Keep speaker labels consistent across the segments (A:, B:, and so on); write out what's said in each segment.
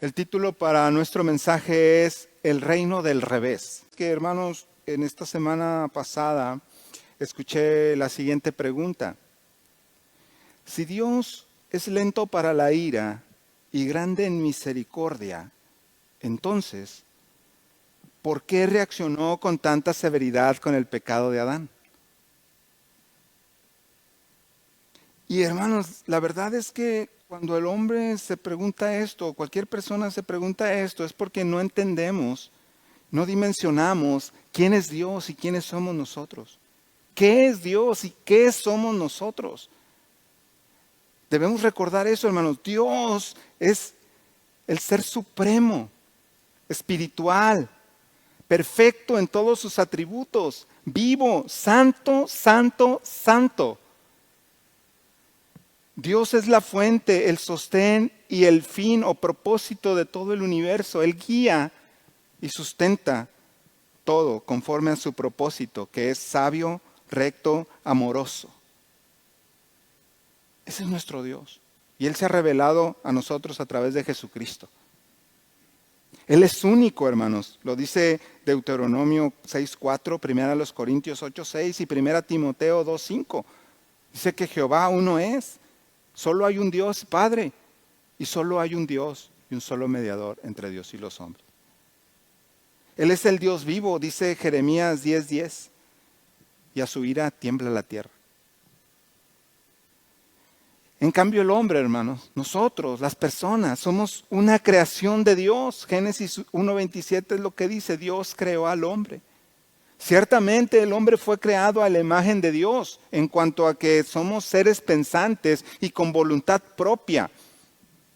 A: El título para nuestro mensaje es El reino del revés. Hermanos, en esta semana pasada escuché la siguiente pregunta. Si Dios es lento para la ira y grande en misericordia, entonces, ¿por qué reaccionó con tanta severidad con el pecado de Adán? Y hermanos, la verdad es que cuando el hombre se pregunta esto, cualquier persona se pregunta esto, es porque no entendemos, no dimensionamos quién es Dios y quiénes somos nosotros. ¿Qué es Dios y qué somos nosotros? Debemos recordar eso, hermanos. Dios es el ser supremo, espiritual, perfecto en todos sus atributos, vivo, santo, santo, santo. Dios es la fuente, el sostén y el fin o propósito de todo el universo. Él guía y sustenta todo conforme a su propósito, que es sabio, recto, amoroso. Ese es nuestro Dios. Y Él se ha revelado a nosotros a través de Jesucristo. Él es único, hermanos. Lo dice Deuteronomio 6:4, 1 Corintios 8:6 y 1 Timoteo 2:5. Dice que Jehová uno es. Solo hay un Dios Padre y solo hay un Dios y un solo mediador entre Dios y los hombres. Él es el Dios vivo, dice Jeremías 10:10, y a su ira tiembla la tierra. En cambio el hombre, hermanos, nosotros, las personas, somos una creación de Dios. Génesis 1:27 es lo que dice, Dios creó al hombre. Ciertamente el hombre fue creado a la imagen de Dios en cuanto a que somos seres pensantes y con voluntad propia.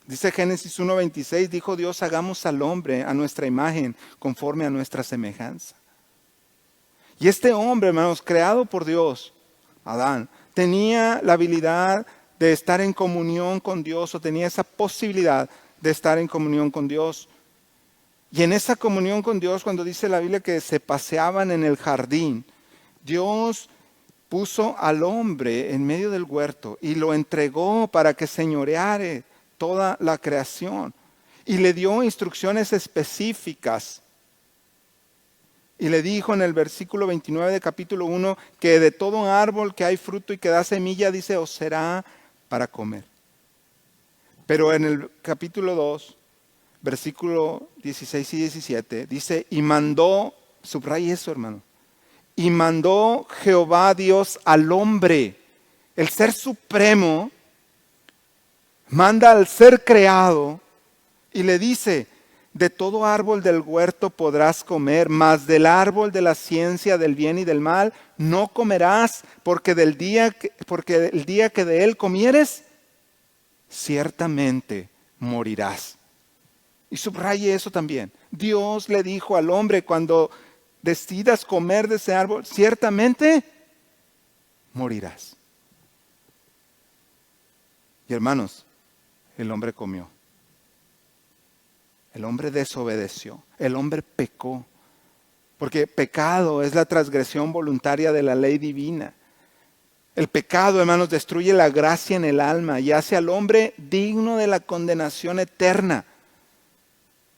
A: Dice Génesis 1:26, dijo Dios, hagamos al hombre a nuestra imagen, conforme a nuestra semejanza. Y este hombre, hermanos, creado por Dios, Adán, tenía la habilidad de estar en comunión con Dios, o tenía esa posibilidad de estar en comunión con Dios. Y en esa comunión con Dios, cuando dice la Biblia que se paseaban en el jardín, Dios puso al hombre en medio del huerto y lo entregó para que señoreare toda la creación. Y le dio instrucciones específicas. Y le dijo en el versículo 29 de capítulo 1 que de todo árbol que hay fruto y que da semilla, dice, os será para comer. Pero en el capítulo 2, versículo 16 y 17, dice, y mandó, subraya eso, hermano, y mandó Jehová Dios al hombre, el ser supremo, manda al ser creado y le dice, de todo árbol del huerto podrás comer, mas del árbol de la ciencia del bien y del mal no comerás, porque el día que de él comieres, ciertamente morirás. Y subraye eso también. Dios le dijo al hombre, cuando decidas comer de ese árbol, ciertamente morirás. Y hermanos, el hombre comió. El hombre desobedeció. El hombre pecó. Porque pecado es la transgresión voluntaria de la ley divina. El pecado, hermanos, destruye la gracia en el alma y hace al hombre digno de la condenación eterna.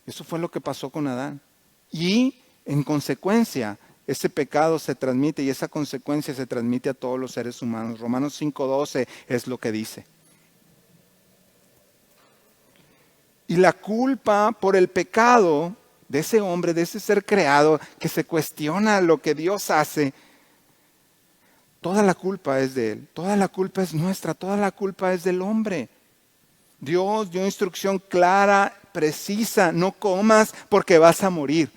A: Eso fue lo que pasó con Adán. Y en consecuencia, ese pecado se transmite y esa consecuencia se transmite a todos los seres humanos. Romanos 5:12 es lo que dice. Y la culpa por el pecado de ese hombre, de ese ser creado que se cuestiona lo que Dios hace, toda la culpa es de él, toda la culpa es nuestra, toda la culpa es del hombre. Dios dio instrucción clara, precisa, no comas porque vas a morir.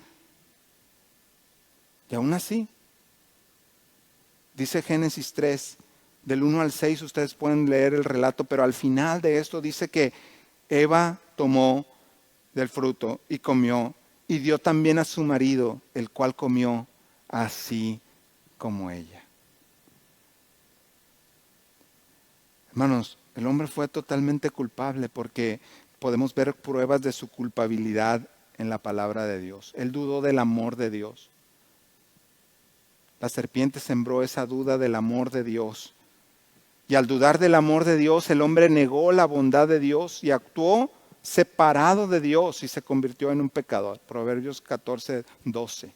A: Y aún así, dice Génesis 3, del 1 al 6, ustedes pueden leer el relato, pero al final de esto dice que Eva tomó del fruto y comió, y dio también a su marido, el cual comió así como ella. Hermanos, el hombre fue totalmente culpable porque podemos ver pruebas de su culpabilidad en la palabra de Dios. Él dudó del amor de Dios. La serpiente sembró esa duda del amor de Dios. Y al dudar del amor de Dios, el hombre negó la bondad de Dios y actuó separado de Dios y se convirtió en un pecador. Proverbios 14:12.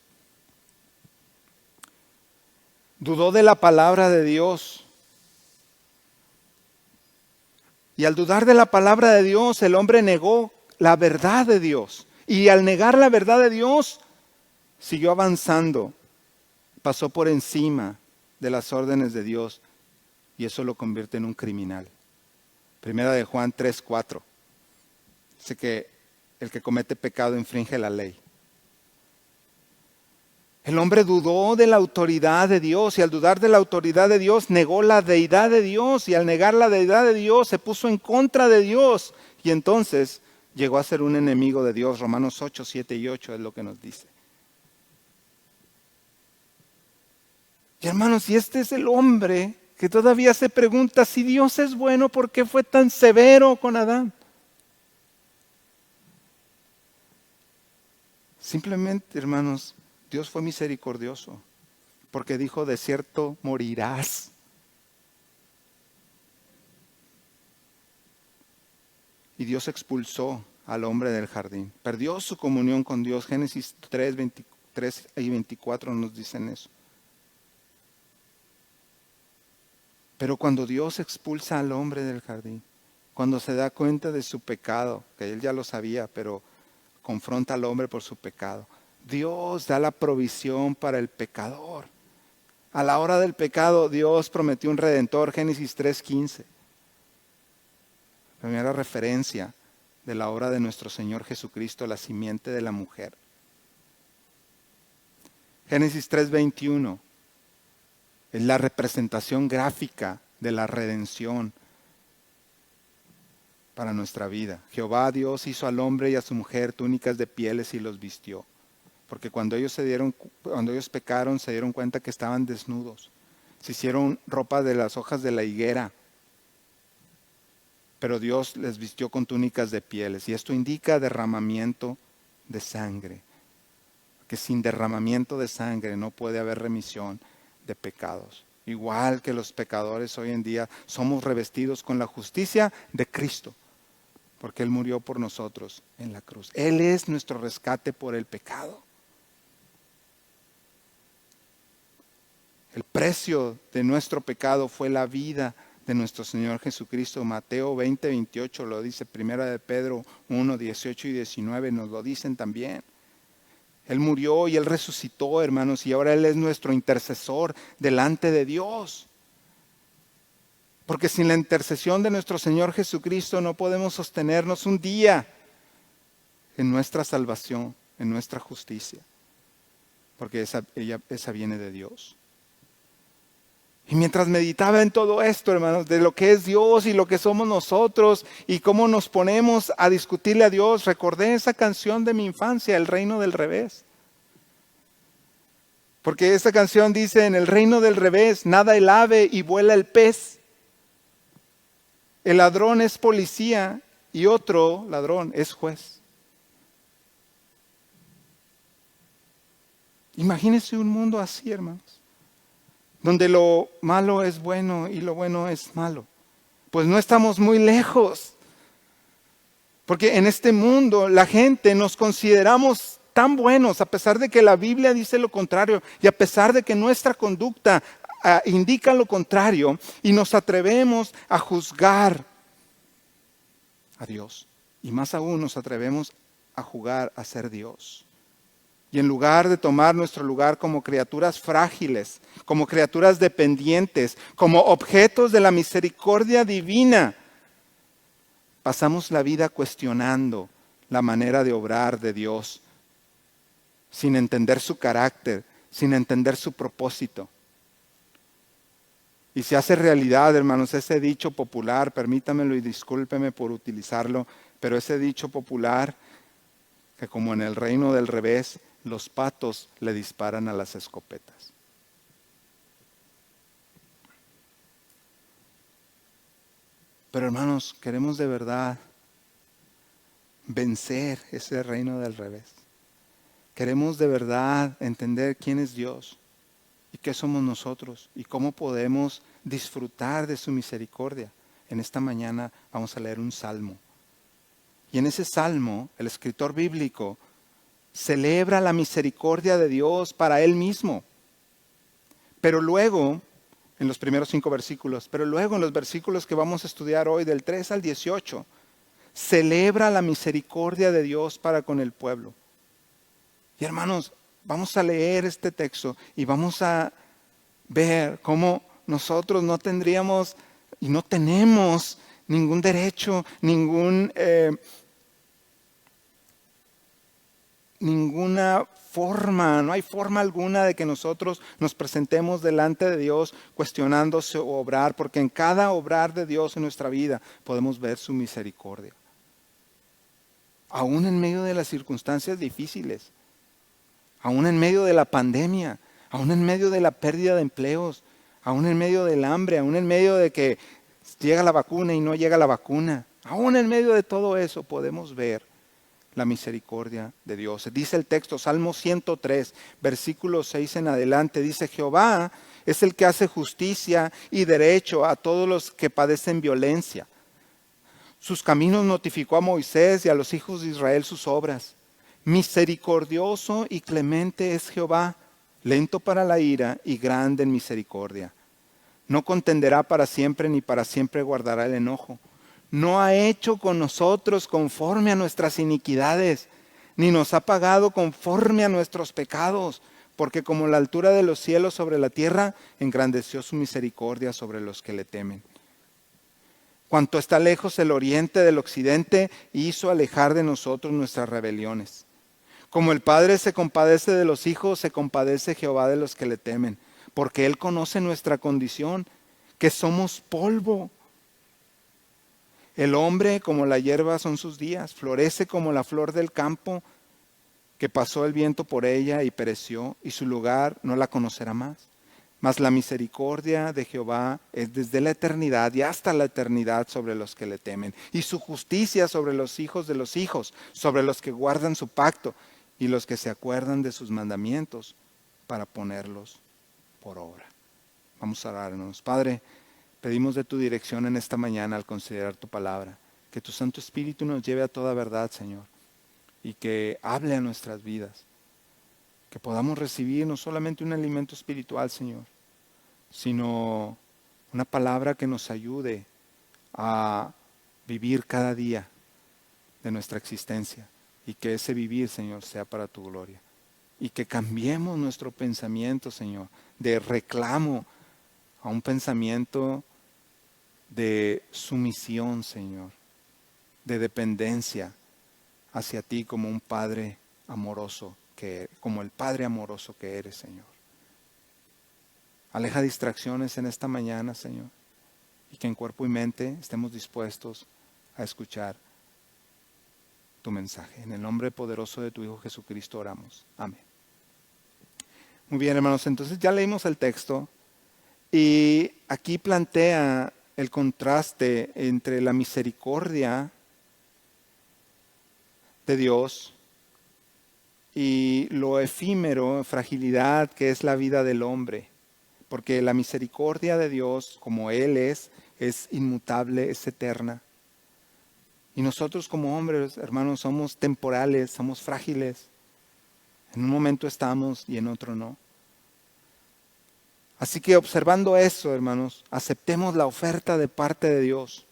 A: Dudó de la palabra de Dios. Y al dudar de la palabra de Dios, el hombre negó la verdad de Dios. Y al negar la verdad de Dios, siguió avanzando. Pasó por encima de las órdenes de Dios. Y eso lo convierte en un criminal. Primera de Juan 3:4. Dice que el que comete pecado infringe la ley. El hombre dudó de la autoridad de Dios y al dudar de la autoridad de Dios negó la deidad de Dios y al negar la deidad de Dios se puso en contra de Dios y entonces llegó a ser un enemigo de Dios. Romanos 8, 7 y 8 es lo que nos dice. Y hermanos, si este es el hombre que todavía se pregunta si Dios es bueno, ¿por qué fue tan severo con Adán? Simplemente, hermanos, Dios fue misericordioso, porque dijo, de cierto morirás. Y Dios expulsó al hombre del jardín. Perdió su comunión con Dios. Génesis 3, 23 y 24 nos dicen eso. Pero cuando Dios expulsa al hombre del jardín, cuando se da cuenta de su pecado, que él ya lo sabía, pero confronta al hombre por su pecado, Dios da la provisión para el pecador. A la hora del pecado, Dios prometió un redentor, Génesis 3:15. Primera referencia de la obra de nuestro Señor Jesucristo, la simiente de la mujer. Génesis 3:21 es la representación gráfica de la redención para nuestra vida. Jehová Dios hizo al hombre y a su mujer túnicas de pieles y los vistió. Porque cuando ellos pecaron, se dieron cuenta que estaban desnudos. Se hicieron ropa de las hojas de la higuera. Pero Dios les vistió con túnicas de pieles. Y esto indica derramamiento de sangre. Que sin derramamiento de sangre no puede haber remisión de pecados. Igual que los pecadores hoy en día, somos revestidos con la justicia de Cristo. Porque Él murió por nosotros en la cruz. Él es nuestro rescate por el pecado. El precio de nuestro pecado fue la vida de nuestro Señor Jesucristo. Mateo 20, 28 lo dice, Primera de Pedro 1, 18 y 19 nos lo dicen también. Él murió y Él resucitó, hermanos, y ahora Él es nuestro intercesor delante de Dios. Porque sin la intercesión de nuestro Señor Jesucristo no podemos sostenernos un día en nuestra salvación, en nuestra justicia. Porque esa viene de Dios. Y mientras meditaba en todo esto, hermanos, de lo que es Dios y lo que somos nosotros y cómo nos ponemos a discutirle a Dios, recordé esa canción de mi infancia, El Reino del Revés. Porque esa canción dice, en el reino del revés, nada el ave y vuela el pez. El ladrón es policía y otro ladrón es juez. Imagínense un mundo así, hermanos, donde lo malo es bueno y lo bueno es malo. Pues no estamos muy lejos. Porque en este mundo la gente nos consideramos tan buenos, a pesar de que la Biblia dice lo contrario y a pesar de que nuestra conducta indica lo contrario, y nos atrevemos a juzgar a Dios. Y más aún nos atrevemos a jugar a ser Dios. Y en lugar de tomar nuestro lugar como criaturas frágiles, como criaturas dependientes, como objetos de la misericordia divina, pasamos la vida cuestionando la manera de obrar de Dios, sin entender su carácter, sin entender su propósito. Y se hace realidad, hermanos, ese dicho popular, permítamelo y discúlpeme por utilizarlo, pero ese dicho popular, que como en el reino del revés, los patos le disparan a las escopetas. Pero hermanos, queremos de verdad vencer ese reino del revés. Queremos de verdad entender quién es Dios y qué somos nosotros y cómo podemos disfrutar de su misericordia. En esta mañana vamos a leer un salmo. Y en ese salmo, el escritor bíblico celebra la misericordia de Dios para él mismo. Pero luego, en los primeros 5 versículos, pero luego en los versículos que vamos a estudiar hoy, del 3 al 18, celebra la misericordia de Dios para con el pueblo. Y hermanos, vamos a leer este texto y vamos a ver cómo nosotros no tendríamos y no tenemos ningún derecho, ninguna forma, no hay forma alguna de que nosotros nos presentemos delante de Dios cuestionándose o obrar, porque en cada obrar de Dios en nuestra vida podemos ver su misericordia. Aún en medio de las circunstancias difíciles, aún en medio de la pandemia, aún en medio de la pérdida de empleos, aún en medio del hambre, aún en medio de que llega la vacuna y no llega la vacuna, aún en medio de todo eso podemos ver la misericordia de Dios. Dice el texto, Salmo 103, versículo 6 en adelante, dice: Jehová es el que hace justicia y derecho a todos los que padecen violencia. Sus caminos notificó a Moisés y a los hijos de Israel sus obras. Misericordioso y clemente es Jehová, lento para la ira y grande en misericordia. No contenderá para siempre, ni para siempre guardará el enojo. No ha hecho con nosotros conforme a nuestras iniquidades, ni nos ha pagado conforme a nuestros pecados, porque como la altura de los cielos sobre la tierra, engrandeció su misericordia sobre los que le temen. Cuanto está lejos el oriente del occidente, hizo alejar de nosotros nuestras rebeliones. Como el Padre se compadece de los hijos, se compadece Jehová de los que le temen, porque Él conoce nuestra condición, que somos polvo. El hombre como la hierba son sus días, florece como la flor del campo, que pasó el viento por ella y pereció, y su lugar no la conocerá más. Mas la misericordia de Jehová es desde la eternidad y hasta la eternidad sobre los que le temen, y su justicia sobre los hijos de los hijos, sobre los que guardan su pacto y los que se acuerdan de sus mandamientos para ponerlos por obra. Vamos a orar, hermanos. Padre, pedimos de tu dirección en esta mañana al considerar tu palabra, que tu Santo Espíritu nos lleve a toda verdad, Señor, y que hable a nuestras vidas, que podamos recibir no solamente un alimento espiritual, Señor, sino una palabra que nos ayude a vivir cada día de nuestra existencia, y que ese vivir, Señor, sea para tu gloria, y que cambiemos nuestro pensamiento, Señor, de reclamo a un pensamiento de sumisión, Señor, de dependencia hacia ti como un Padre amoroso, como el Padre amoroso que eres, Señor. Aleja distracciones en esta mañana, Señor, y que en cuerpo y mente estemos dispuestos a escuchar tu mensaje. En el nombre poderoso de tu Hijo Jesucristo oramos. Amén. Muy bien, hermanos, entonces ya leímos el texto y aquí plantea el contraste entre la misericordia de Dios y lo efímero, fragilidad que es la vida del hombre. Porque la misericordia de Dios, como Él es inmutable, es eterna. Y nosotros como hombres, hermanos, somos temporales, somos frágiles. En un momento estamos y en otro no. Así que observando eso, hermanos, aceptemos la oferta de parte de Dios,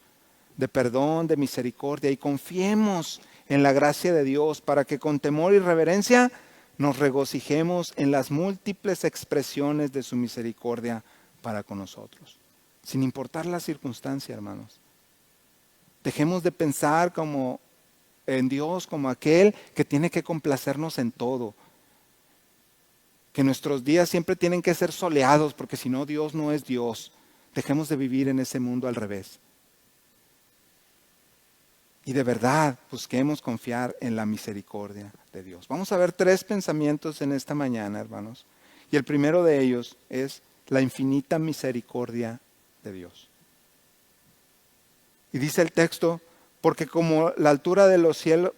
A: de perdón, de misericordia, y confiemos en la gracia de Dios para que con temor y reverencia nos regocijemos en las múltiples expresiones de su misericordia para con nosotros, sin importar la circunstancia, hermanos. Dejemos de pensar como en Dios como aquel que tiene que complacernos en todo, que nuestros días siempre tienen que ser soleados, porque si no, Dios no es Dios. Dejemos de vivir en ese mundo al revés. Y de verdad busquemos confiar en la misericordia de Dios. Vamos a ver 3 pensamientos en esta mañana, hermanos. Y el primero de ellos es la infinita misericordia de Dios. Y dice el texto, porque como la altura de los cielos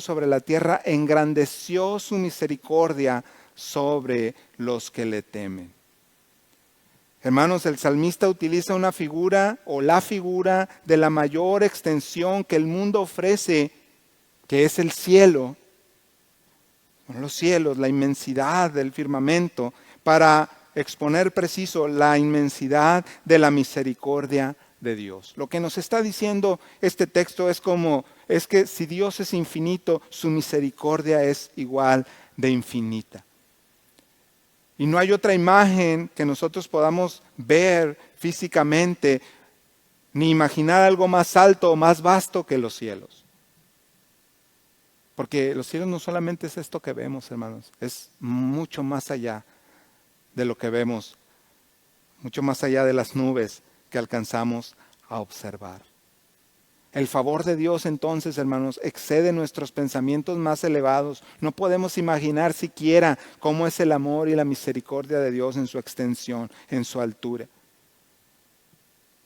A: sobre la tierra, engrandeció su misericordia sobre los que le temen. Hermanos, el salmista utiliza una figura o la figura de la mayor extensión que el mundo ofrece, que es el cielo, los cielos, la inmensidad del firmamento, para exponer preciso la inmensidad de la misericordia de Dios. Lo que nos está diciendo este texto es que si Dios es infinito, su misericordia es igual de infinita. Y no hay otra imagen que nosotros podamos ver físicamente, ni imaginar algo más alto o más vasto que los cielos. Porque los cielos no solamente es esto que vemos, hermanos, es mucho más allá de lo que vemos, mucho más allá de las nubes que alcanzamos a observar. El favor de Dios entonces, hermanos, excede nuestros pensamientos más elevados. No podemos imaginar siquiera cómo es el amor y la misericordia de Dios en su extensión, en su altura.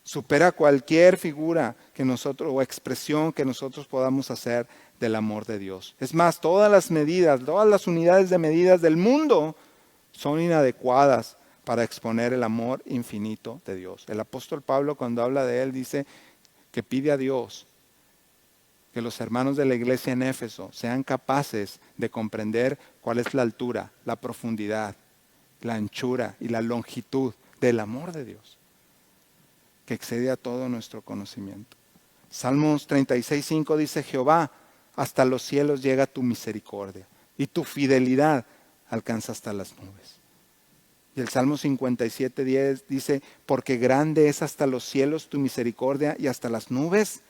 A: Supera cualquier figura que nosotros o expresión que nosotros podamos hacer del amor de Dios. Es más, todas las medidas, todas las unidades de medidas del mundo son inadecuadas para exponer el amor infinito de Dios. El apóstol Pablo, cuando habla de él, dice que pide a Dios que los hermanos de la iglesia en Éfeso sean capaces de comprender cuál es la altura, la profundidad, la anchura y la longitud del amor de Dios, que excede a todo nuestro conocimiento. Salmos 36:5 dice: Jehová, hasta los cielos llega tu misericordia y tu fidelidad alcanza hasta las nubes. Y el Salmo 57:10 dice: porque grande es hasta los cielos tu misericordia y hasta las nubes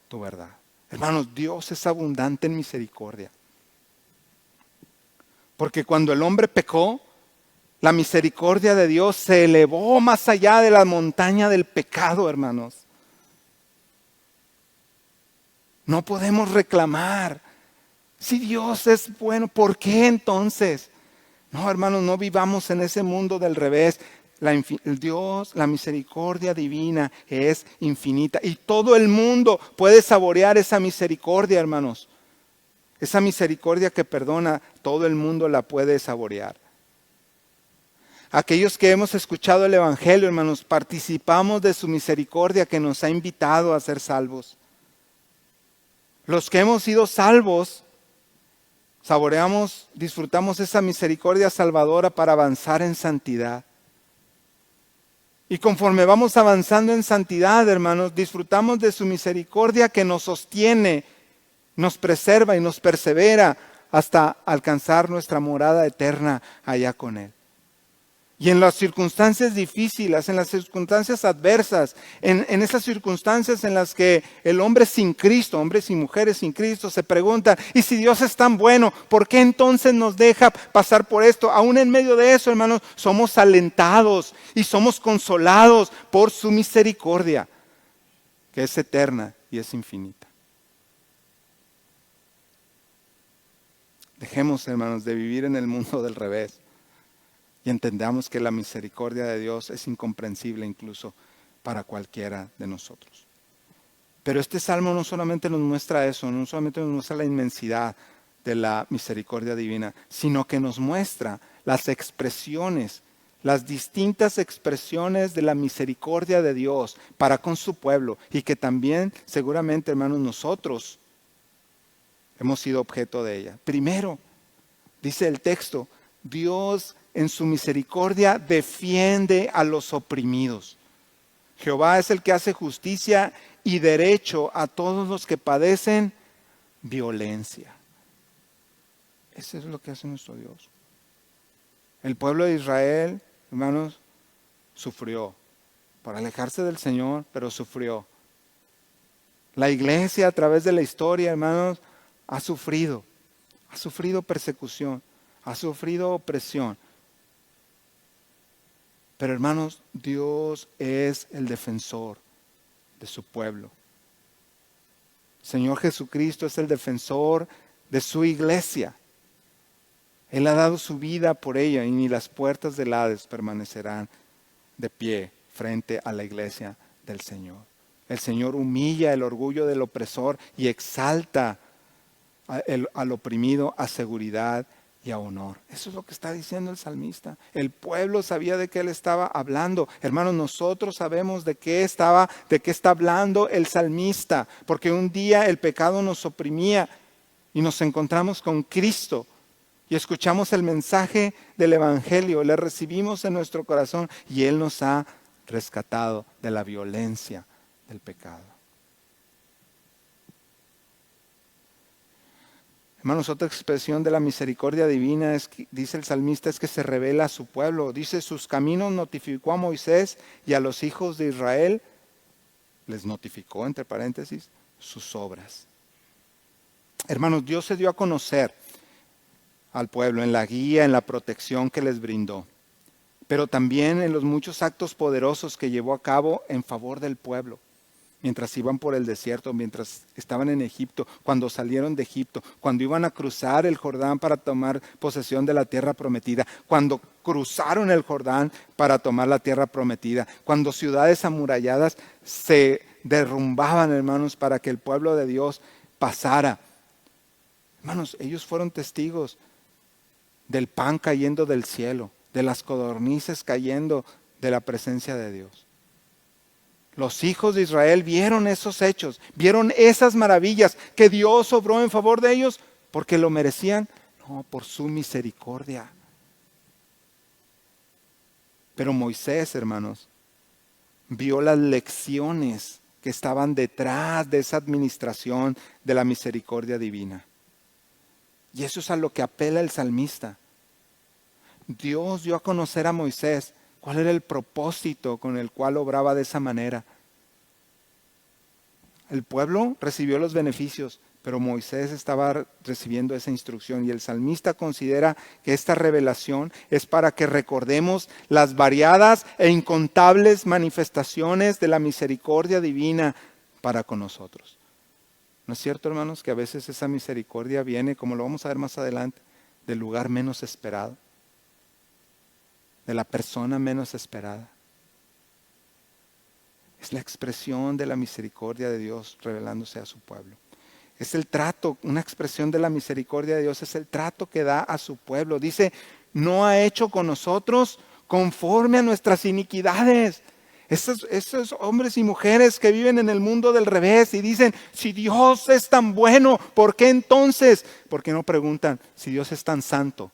A: tu verdad. Hermanos, Dios es abundante en misericordia. Porque cuando el hombre pecó, la misericordia de Dios se elevó más allá de la montaña del pecado, hermanos. No podemos reclamar. Si Dios es bueno, ¿por qué entonces? No, hermanos, no vivamos en ese mundo del revés. Dios, la misericordia divina es infinita. Y todo el mundo puede saborear esa misericordia, hermanos. Esa misericordia que perdona, todo el mundo la puede saborear. Aquellos que hemos escuchado el Evangelio, hermanos, participamos de su misericordia que nos ha invitado a ser salvos. Los que hemos sido salvos, saboreamos, disfrutamos esa misericordia salvadora para avanzar en santidad. Y conforme vamos avanzando en santidad, hermanos, disfrutamos de su misericordia que nos sostiene, nos preserva y nos persevera hasta alcanzar nuestra morada eterna allá con Él. Y en las circunstancias difíciles, en las circunstancias adversas, en esas circunstancias en las que el hombre sin Cristo, hombres y mujeres sin Cristo, se preguntan: ¿y si Dios es tan bueno, por qué entonces nos deja pasar por esto? Aún en medio de eso, hermanos, somos alentados y somos consolados por su misericordia, que es eterna y es infinita. Dejemos, hermanos, de vivir en el mundo del revés. Y entendamos que la misericordia de Dios es incomprensible incluso para cualquiera de nosotros. Pero este salmo no solamente nos muestra eso, no solamente nos muestra la inmensidad de la misericordia divina, sino que nos muestra las expresiones, las distintas expresiones de la misericordia de Dios para con su pueblo, y que también seguramente, hermanos, nosotros hemos sido objeto de ella. Primero, dice el texto, Dios en su misericordia defiende a los oprimidos. Jehová es el que hace justicia y derecho a todos los que padecen violencia. Eso es lo que hace nuestro Dios. El pueblo de Israel, hermanos, sufrió por alejarse del Señor, pero sufrió. La iglesia a través de la historia, hermanos, ha sufrido persecución, ha sufrido opresión. Pero hermanos, Dios es el defensor de su pueblo. Señor Jesucristo es el defensor de su iglesia. Él ha dado su vida por ella y ni las puertas del Hades permanecerán de pie frente a la iglesia del Señor. El Señor humilla el orgullo del opresor y exalta al oprimido a seguridad y a honor. Eso es lo que está diciendo el salmista. El pueblo sabía de qué él estaba hablando. Hermanos, nosotros sabemos de qué está hablando el salmista, porque un día el pecado nos oprimía y nos encontramos con Cristo y escuchamos el mensaje del Evangelio, le recibimos en nuestro corazón y Él nos ha rescatado de la violencia del pecado. Hermanos, otra expresión de la misericordia divina es que, dice el salmista, es que se revela a su pueblo. Dice, sus caminos notificó a Moisés y a los hijos de Israel, les notificó, entre paréntesis, sus obras. Hermanos, Dios se dio a conocer al pueblo en la guía, en la protección que les brindó, pero también en los muchos actos poderosos que llevó a cabo en favor del pueblo. Mientras iban por el desierto, mientras estaban en Egipto, cuando salieron de Egipto, cuando iban a cruzar el Jordán para tomar posesión de la tierra prometida, cuando cruzaron el Jordán para tomar la tierra prometida, cuando ciudades amuralladas se derrumbaban, hermanos, para que el pueblo de Dios pasara. Hermanos, ellos fueron testigos del pan cayendo del cielo, de las codornices cayendo de la presencia de Dios. Los hijos de Israel vieron esos hechos, vieron esas maravillas que Dios obró en favor de ellos porque lo merecían, no, por su misericordia. Pero Moisés, hermanos, vio las lecciones que estaban detrás de esa administración de la misericordia divina. Y eso es a lo que apela el salmista. Dios dio a conocer a Moisés cuál era el propósito con el cual obraba de esa manera. El pueblo recibió los beneficios, pero Moisés estaba recibiendo esa instrucción y el salmista considera que esta revelación es para que recordemos las variadas e incontables manifestaciones de la misericordia divina para con nosotros. ¿No es cierto, hermanos, que a veces esa misericordia viene, como lo vamos a ver más adelante, del lugar menos esperado, de la persona menos esperada? Es la expresión de la misericordia de Dios revelándose a su pueblo. Es el trato, una expresión de la misericordia de Dios, es el trato que da a su pueblo. Dice, no ha hecho con nosotros conforme a nuestras iniquidades. Esos hombres y mujeres que viven en el mundo del revés y dicen, si Dios es tan bueno, ¿por qué entonces? ¿Por qué no preguntan, si Dios es tan santo,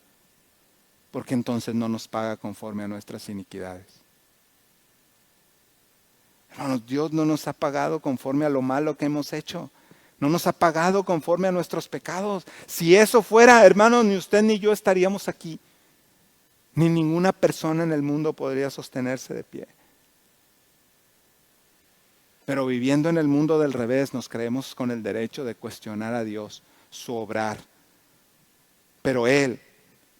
A: ¿por qué entonces no nos paga conforme a nuestras iniquidades? Hermanos, Dios no nos ha pagado conforme a lo malo que hemos hecho. No nos ha pagado conforme a nuestros pecados. Si eso fuera, hermanos, ni usted ni yo estaríamos aquí. Ni ninguna persona en el mundo podría sostenerse de pie. Pero viviendo en el mundo del revés, nos creemos con el derecho de cuestionar a Dios, su obrar. Pero Él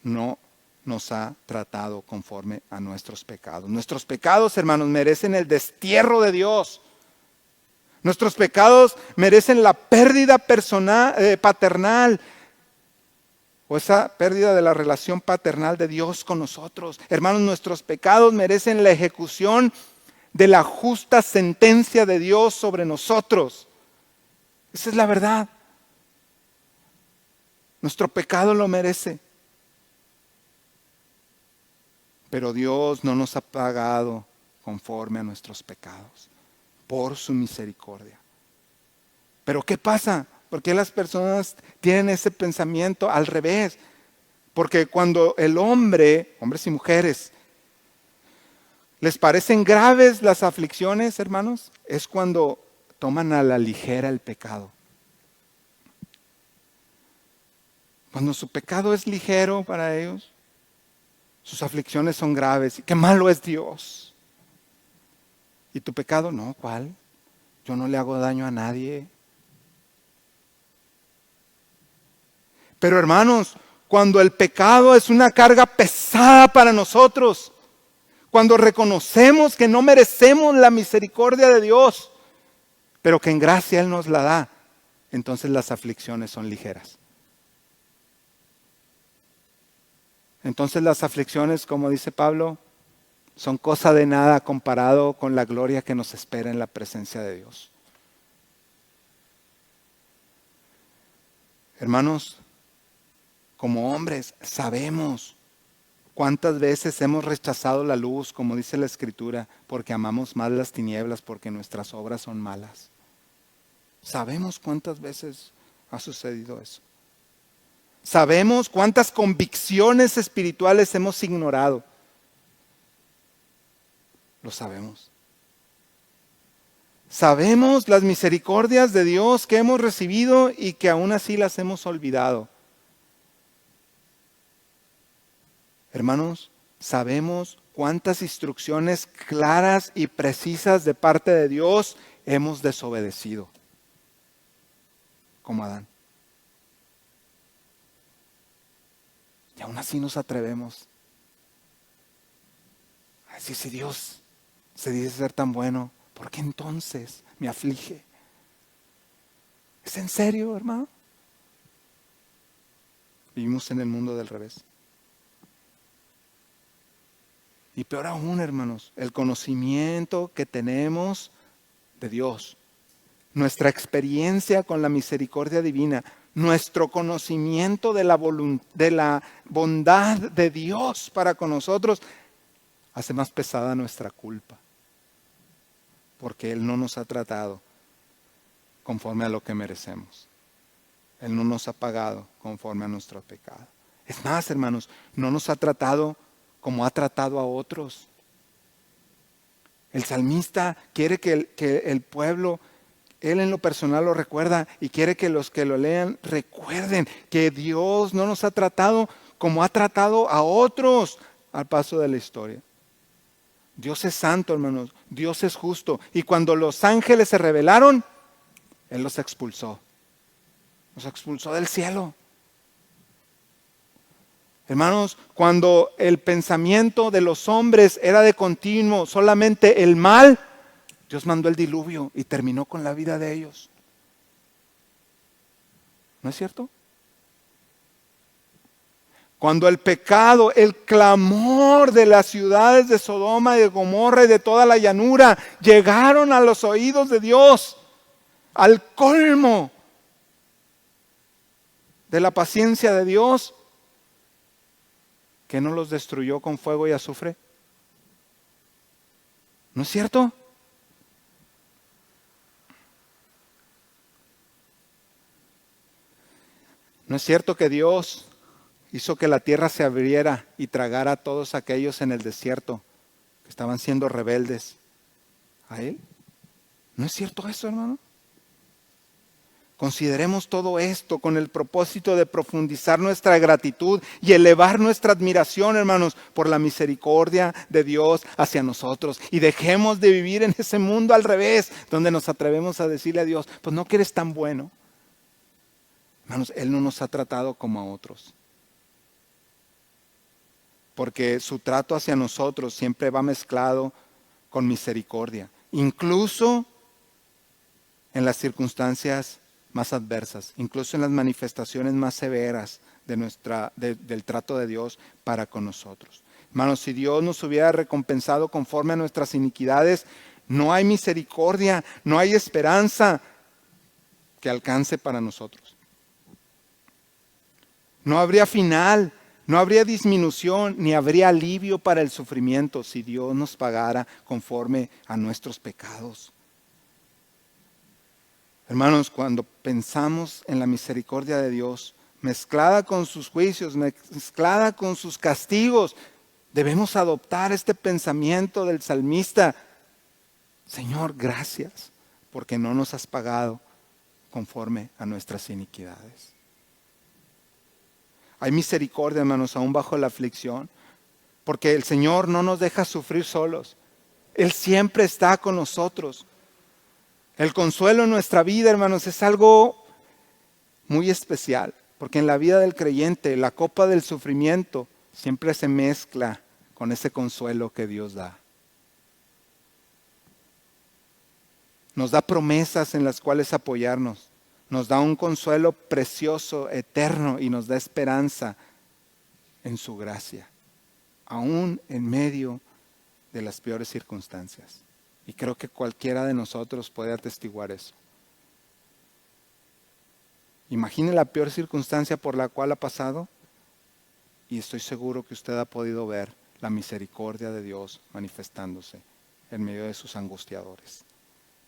A: no nos ha tratado conforme a nuestros pecados. Nuestros pecados, hermanos, merecen el destierro de Dios. Nuestros pecados merecen la pérdida paternal, o esa pérdida de la relación paternal de Dios con nosotros. Hermanos, nuestros pecados merecen la ejecución de la justa sentencia de Dios sobre nosotros. Esa es la verdad. Nuestro pecado lo merece. Pero Dios no nos ha pagado conforme a nuestros pecados, por su misericordia. Pero ¿qué pasa? ¿Por qué las personas tienen ese pensamiento al revés? Porque cuando el hombre, hombres y mujeres, les parecen graves las aflicciones, hermanos, es cuando toman a la ligera el pecado. Cuando su pecado es ligero para ellos, sus aflicciones son graves. ¡Qué malo es Dios! ¿Y tu pecado? No, ¿cuál? Yo no le hago daño a nadie. Pero hermanos, cuando el pecado es una carga pesada para nosotros, cuando reconocemos que no merecemos la misericordia de Dios, pero que en gracia Él nos la da, entonces las aflicciones son ligeras. Entonces las aflicciones, como dice Pablo, son cosa de nada comparado con la gloria que nos espera en la presencia de Dios. Hermanos, Como hombres, sabemos cuántas veces hemos rechazado la luz, como dice la Escritura, porque amamos más las tinieblas, porque nuestras obras son malas. Sabemos cuántas veces ha sucedido eso. Sabemos cuántas convicciones espirituales hemos ignorado. Lo sabemos. Sabemos las misericordias de Dios que hemos recibido y que aún así las hemos olvidado. Hermanos, sabemos cuántas instrucciones claras y precisas de parte de Dios hemos desobedecido, como Adán. Y aún así nos atrevemos a decir, si Dios se dice ser tan bueno, ¿por qué entonces me aflige? ¿Es en serio, hermano? Vivimos en el mundo del revés. Y peor aún, hermanos, el conocimiento que tenemos de Dios, nuestra experiencia con la misericordia divina, nuestro conocimiento de la bondad de Dios para con nosotros, hace más pesada nuestra culpa. Porque Él no nos ha tratado conforme a lo que merecemos. Él no nos ha pagado conforme a nuestro pecado. Es más, hermanos, no nos ha tratado como ha tratado a otros. El salmista quiere que el pueblo, él en lo personal lo recuerda y quiere que los que lo lean recuerden que Dios no nos ha tratado como ha tratado a otros al paso de la historia. Dios es santo, hermanos. Dios es justo. Y cuando los ángeles se rebelaron, Él los expulsó. Los expulsó del cielo. Hermanos, cuando el pensamiento de los hombres era de continuo solamente el mal, Dios mandó el diluvio y terminó con la vida de ellos. ¿No es cierto? Cuando el pecado, el clamor de las ciudades de Sodoma y de Gomorra y de toda la llanura llegaron a los oídos de Dios, al colmo de la paciencia de Dios, que no los destruyó con fuego y azufre. ¿No es cierto? ¿No es cierto que Dios hizo que la tierra se abriera y tragara a todos aquellos en el desierto que estaban siendo rebeldes a Él? ¿No es cierto eso, hermano? Consideremos todo esto con el propósito de profundizar nuestra gratitud y elevar nuestra admiración, hermanos, por la misericordia de Dios hacia nosotros. Y dejemos de vivir en ese mundo al revés, donde nos atrevemos a decirle a Dios, pues no que eres tan bueno. Hermanos, Él no nos ha tratado como a otros. Porque su trato hacia nosotros siempre va mezclado con misericordia. Incluso en las circunstancias más adversas, incluso en las manifestaciones más severas del trato de Dios para con nosotros. Hermanos, si Dios nos hubiera recompensado conforme a nuestras iniquidades, no hay misericordia, no hay esperanza que alcance para nosotros. No habría final, no habría disminución, ni habría alivio para el sufrimiento si Dios nos pagara conforme a nuestros pecados. Hermanos, cuando pensamos en la misericordia de Dios, mezclada con sus juicios, mezclada con sus castigos, debemos adoptar este pensamiento del salmista. Señor, gracias, porque no nos has pagado conforme a nuestras iniquidades. Hay misericordia, hermanos, aún bajo la aflicción, porque el Señor no nos deja sufrir solos. Él siempre está con nosotros. El consuelo en nuestra vida, hermanos, es algo muy especial, porque en la vida del creyente la copa del sufrimiento siempre se mezcla con ese consuelo que Dios da. Nos da promesas en las cuales apoyarnos, nos da un consuelo precioso, eterno, y nos da esperanza en su gracia, aún en medio de las peores circunstancias. Y creo que cualquiera de nosotros puede atestiguar eso. Imagine la peor circunstancia por la cual ha pasado Y estoy seguro que usted ha podido ver la misericordia de Dios manifestándose en medio de sus angustiadores,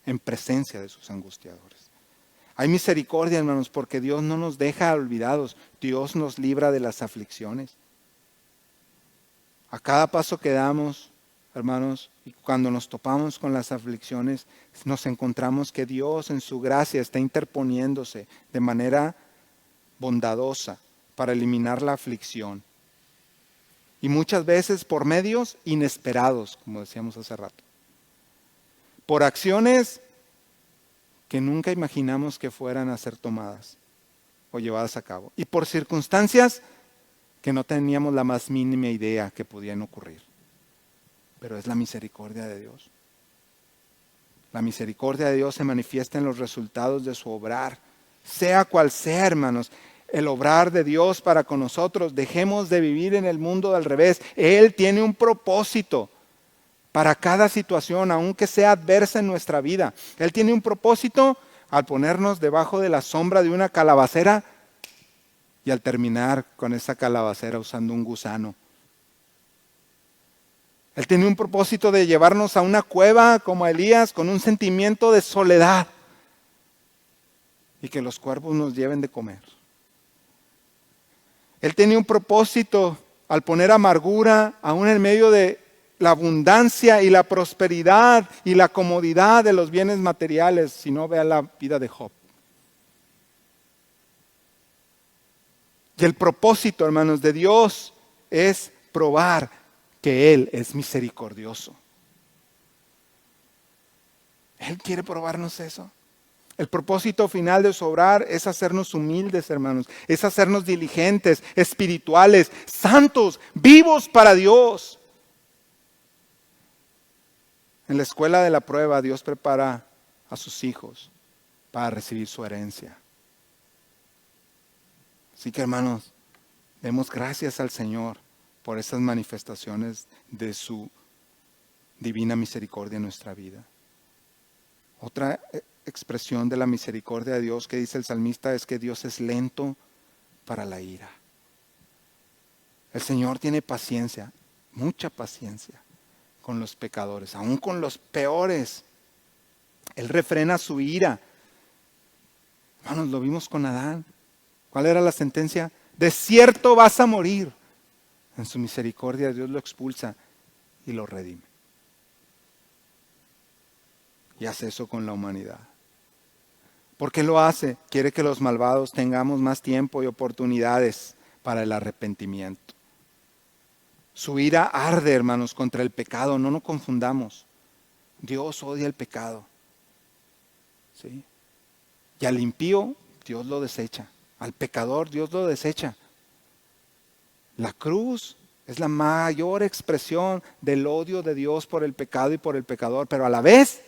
A: en presencia de sus angustiadores. Hay misericordia, hermanos, porque Dios no nos deja olvidados. Dios nos libra de las aflicciones. A cada paso que damos, hermanos, y cuando nos topamos con las aflicciones, nos encontramos que Dios en su gracia está interponiéndose de manera bondadosa para eliminar la aflicción. Y muchas veces por medios inesperados, como decíamos hace rato. Por acciones que nunca imaginamos que fueran a ser tomadas o llevadas a cabo. Y por circunstancias que no teníamos la más mínima idea que podían ocurrir. Pero es la misericordia de Dios. La misericordia de Dios se manifiesta en los resultados de su obrar. Sea cual sea, hermanos, el obrar de Dios para con nosotros. Dejemos de vivir en el mundo del revés. Él tiene un propósito para cada situación, aunque sea adversa en nuestra vida. Él tiene un propósito al ponernos debajo de la sombra de una calabacera y al terminar con esa calabacera usando un gusano. Él tiene un propósito de llevarnos a una cueva como a Elías con un sentimiento de soledad y que los cuervos nos lleven de comer. Él tenía un propósito al poner amargura aún en medio de la abundancia y la prosperidad y la comodidad de los bienes materiales, si no vea la vida de Job. Y el propósito, hermanos, de Dios es probar que Él es misericordioso. Él quiere probarnos eso. El propósito final de su obrar es hacernos humildes, hermanos. Es hacernos diligentes, espirituales, santos, vivos para Dios. En la escuela de la prueba, Dios prepara a sus hijos para recibir su herencia. Así que, hermanos, demos gracias al Señor por esas manifestaciones de su divina misericordia en nuestra vida. Otra expresión de la misericordia de Dios que dice el salmista es que Dios es lento para la ira. El Señor tiene paciencia, mucha paciencia con los pecadores, aún con los peores. Él refrena su ira. Hermanos, lo vimos con Adán. ¿Cuál era la sentencia? De cierto vas a morir. En su misericordia Dios lo expulsa y lo redime. Y hace eso con la humanidad. ¿Por qué lo hace? Quiere que los malvados tengamos más tiempo y oportunidades para el arrepentimiento. Su ira arde, hermanos, contra el pecado. No nos confundamos. Dios odia el pecado. ¿Sí? Y al impío, Dios lo desecha. Al pecador, Dios lo desecha. La cruz es la mayor expresión del odio de Dios por el pecado y por el pecador, pero a la vez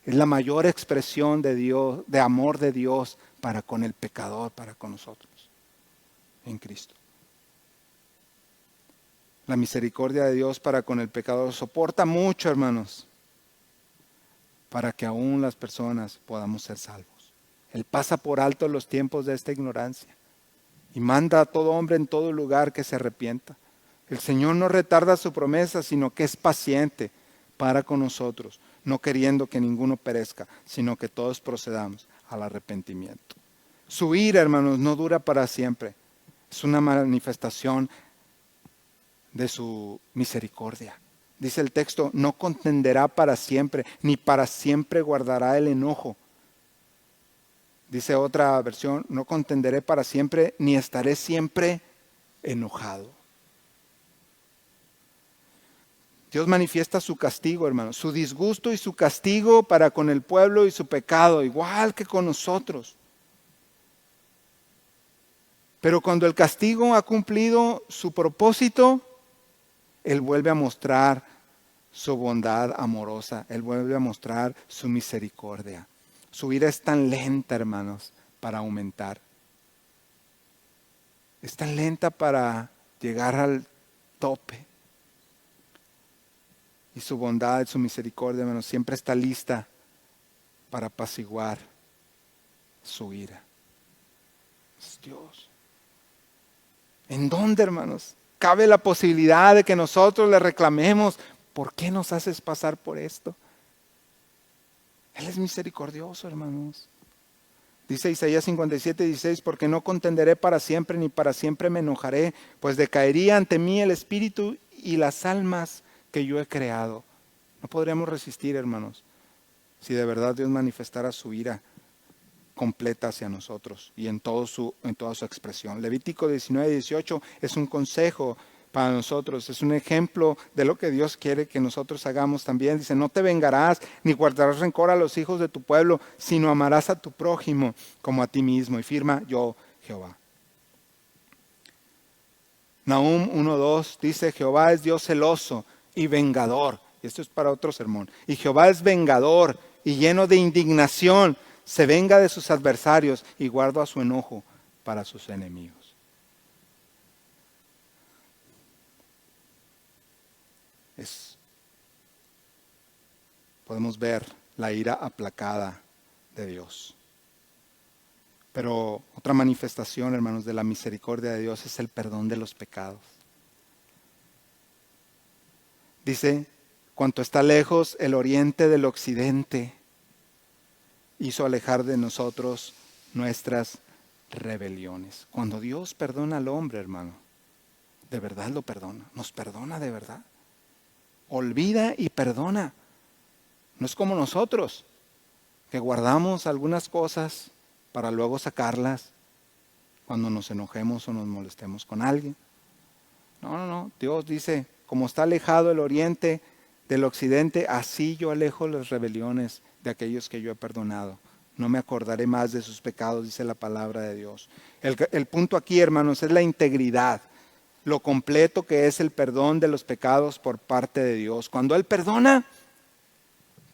A: es la mayor expresión de Dios, de amor de Dios para con el pecador, para con nosotros, en Cristo. La misericordia de Dios para con el pecador soporta mucho, hermanos, para que aún las personas podamos ser salvos. Él pasa por alto los tiempos de esta ignorancia y manda a todo hombre en todo lugar que se arrepienta. El Señor no retarda su promesa, sino que es paciente para con nosotros, no queriendo que ninguno perezca, sino que todos procedamos al arrepentimiento. Su ira, hermanos, no dura para siempre. Es una manifestación de su misericordia. Dice el texto, no contenderá para siempre, ni para siempre guardará el enojo. Dice otra versión, no contenderé para siempre, ni estaré siempre enojado. Dios manifiesta su castigo, hermanos, su disgusto y su castigo para con el pueblo y su pecado, igual que con nosotros. Pero cuando el castigo ha cumplido su propósito, Él vuelve a mostrar su bondad amorosa, Él vuelve a mostrar su misericordia. Su ira es tan lenta, hermanos, para aumentar. Es tan lenta para llegar al tope. Y su bondad, su misericordia, hermanos, siempre está lista para apaciguar su ira. Es Dios. ¿En dónde, hermanos, cabe la posibilidad de que nosotros le reclamemos, ¿por qué nos haces pasar por esto? Él es misericordioso, hermanos. Dice Isaías 57:16, porque no contenderé para siempre, ni para siempre me enojaré, pues decaería ante mí el espíritu y las almas que yo he creado. No podríamos resistir, hermanos, si de verdad Dios manifestara su ira completa hacia nosotros y en toda su expresión. Levítico 19:18 es un consejo para nosotros, es un ejemplo de lo que Dios quiere que nosotros hagamos también. Dice, no te vengarás ni guardarás rencor a los hijos de tu pueblo, sino amarás a tu prójimo como a ti mismo. Y firma yo, Jehová. Nahum 1:2 dice, Jehová es Dios celoso y vengador. Y esto es para otro sermón. Y Jehová es vengador y lleno de indignación. Se venga de sus adversarios y guarda su enojo para sus enemigos. Podemos ver la ira aplacada de Dios. Pero otra manifestación, hermanos, de la misericordia de Dios es el perdón de los pecados. Dice, cuanto está lejos el oriente del occidente, hizo alejar de nosotros nuestras rebeliones. Cuando Dios perdona al hombre, hermano, de verdad lo perdona, nos perdona de verdad. Olvida y perdona. No es como nosotros, que guardamos algunas cosas para luego sacarlas cuando nos enojemos o nos molestemos con alguien. No. Dios dice, como está alejado el oriente del occidente, así yo alejo las rebeliones de aquellos que yo he perdonado. No me acordaré más de sus pecados, dice la palabra de Dios. El punto aquí, hermanos, es la integridad, lo completo que es el perdón de los pecados por parte de Dios. Cuando Él perdona,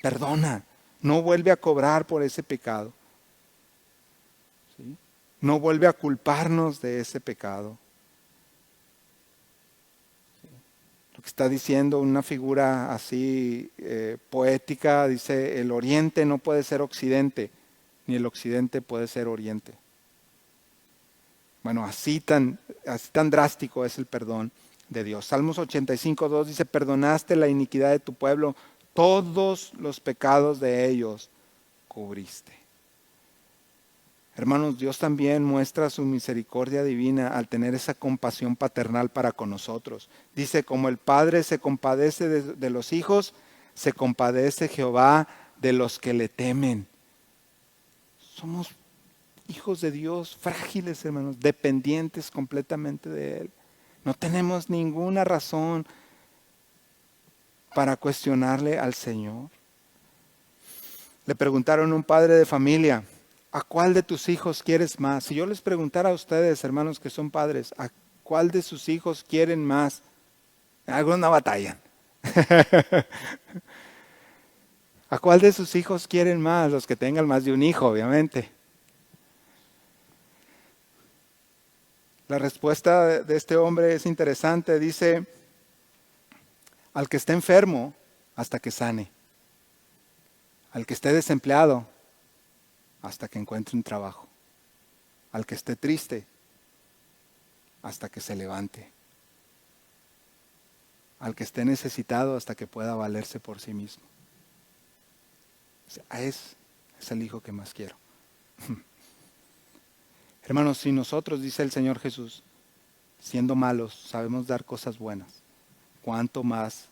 A: perdona, no vuelve a cobrar por ese pecado. ¿Sí? No vuelve a culparnos de ese pecado. ¿Sí? Lo que está diciendo una figura así poética, dice, el oriente no puede ser occidente, ni el occidente puede ser oriente. Bueno, así tan drástico es el perdón de Dios. Salmos 85:2 dice, perdonaste la iniquidad de tu pueblo, todos los pecados de ellos cubriste. Hermanos, Dios también muestra su misericordia divina al tener esa compasión paternal para con nosotros. Dice, como el Padre se compadece de los hijos, se compadece Jehová de los que le temen. Somos hijos de Dios, frágiles, hermanos, dependientes completamente de Él. No tenemos ninguna razón para cuestionarle al Señor. Le preguntaron a un padre de familia, ¿a cuál de tus hijos quieres más? Si yo les preguntara a ustedes, hermanos que son padres, ¿a cuál de sus hijos quieren más? Algunos no batallan. ¿A cuál de sus hijos quieren más? Los que tengan más de un hijo, obviamente. La respuesta de este hombre es interesante. Dice, al que esté enfermo, hasta que sane. Al que esté desempleado, hasta que encuentre un trabajo. Al que esté triste, hasta que se levante. Al que esté necesitado, hasta que pueda valerse por sí mismo. Es el hijo que más quiero. Hermanos, si nosotros, dice el Señor Jesús, siendo malos, sabemos dar cosas buenas, ¿cuánto más